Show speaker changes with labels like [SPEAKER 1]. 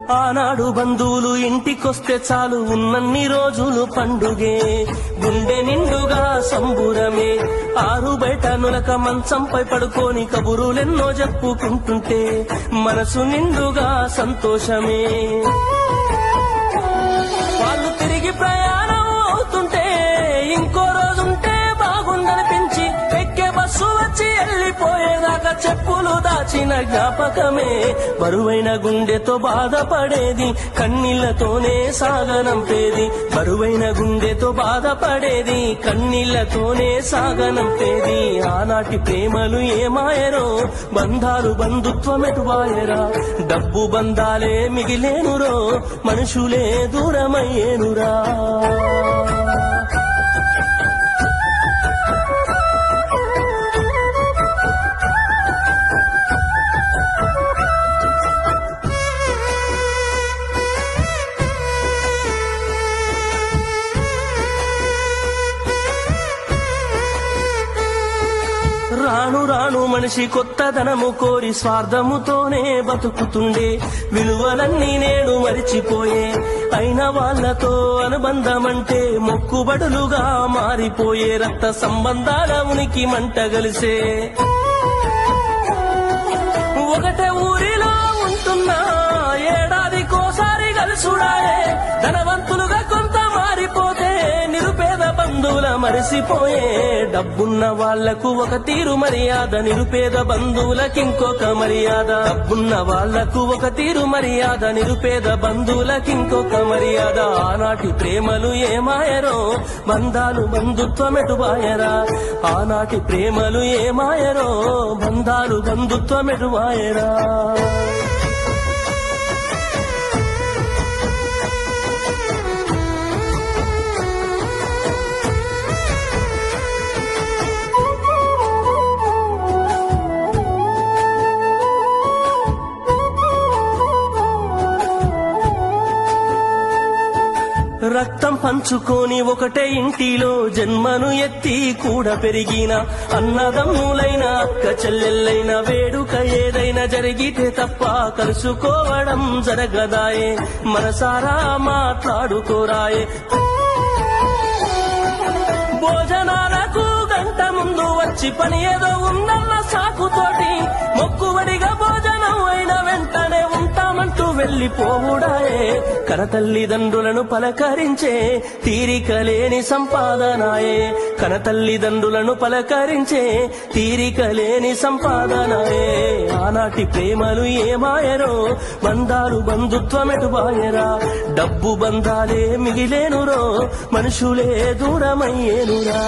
[SPEAKER 1] ఆనాడు బంధువులు ఇంటికొస్తే చాలు ఉన్నన్ని రోజులు పండుగే, గుండె నిండుగా సంబురమే. ఆరు బయట నులక మంచంపై పడుకొని కబురులెన్నో చెప్పుకుంటుంటే మనసు నిండుగా సంతోషమే. వాళ్ళు తిరిగి ప్రయాణం అవుతుంటే ఇంకో రోజుంటే బాగుందనిపించి ఎక్కే బస్సు వచ్చి వెళ్ళిపోయేదాకా చెప్పులు దాచిన జ్ఞాపకమే. బరువైన గుండెతో బాధపడేది కన్నీళ్లతోనే సాగనంపేది, బరువైన గుండెతో బాధపడేది కన్నీళ్లతోనే సాగనంపేది. ఆనాటి ప్రేమలు ఏమాయరో, బంధాలు బంధుత్వమెటువాయరా. డబ్బు బంధాలే మిగిలేనురో, మనుషులే దూరమయ్యేనురా. రాను రాను మనిషి కొత్తదనము కోరి స్వార్థముతోనే బతుకుతుండే, విలువలన్నీ నేడు మరిచిపోయే. అయిన వాళ్లతో అనుబంధమంటే మొక్కుబడులుగా మారిపోయే, రక్త సంబంధాల ఉనికి మంట గలిసే. ఒకటే ఊరిలో ఉంటున్నా ఏడాదికోసారి కలుసుడాయే, ధనవంతులుగా కొంత మారిపోతే నిరుపేద బంధువుల మరిసిపోయే. డబ్బున్న వాళ్లకు ఒక తీరు మర్యాద, నిరుపేద బంధువులకింకొక మర్యాద. డబ్బున్న వాళ్లకు ఒక తీరు మర్యాద, నిరుపేద బంధువులకింకొక మర్యాద. ఆనాటి ప్రేమలు ఏమాయరో, బంధాలు బంధుత్వమెటువాయరా. ఆనాటి ప్రేమలు ఏమాయరో, బంధాలు బంధుత్వమెటువాయరా. రక్తం పంచుకొని ఒకటే ఇంటిలో జన్మను ఎత్తి కూడా పెరిగిన అన్నదమ్ములైన అక్క చెల్లెళ్ళైన వేడుక ఏదైనా జరిగితే తప్ప కలుసుకోవడం జరగదాయే. మనసారా మాట్లాడుకోరాయే. భోజనాలకు గంట ముందు వచ్చి పని ఏదో ఉందన్న సాకుతోటి మొక్కుబడిగా భోజనం అయిన వెంటనే ఉంటామంటూ వెళ్లిపోవుడాయే. కనతల్లిదండ్రులను పలకరించే తీరిక లేని సంపాదనాయే, కనతల్లిదండ్రులను పలకరించే తీరిక లేని సంపాదనాయే. ఆనాటి ప్రేమలు ఏమాయరో, బంధాలు బంధుత్వమెటువాయరా. డబ్బు బంధాలే మిగిలేనురో, మనుషులే దూరమయ్యేనురా.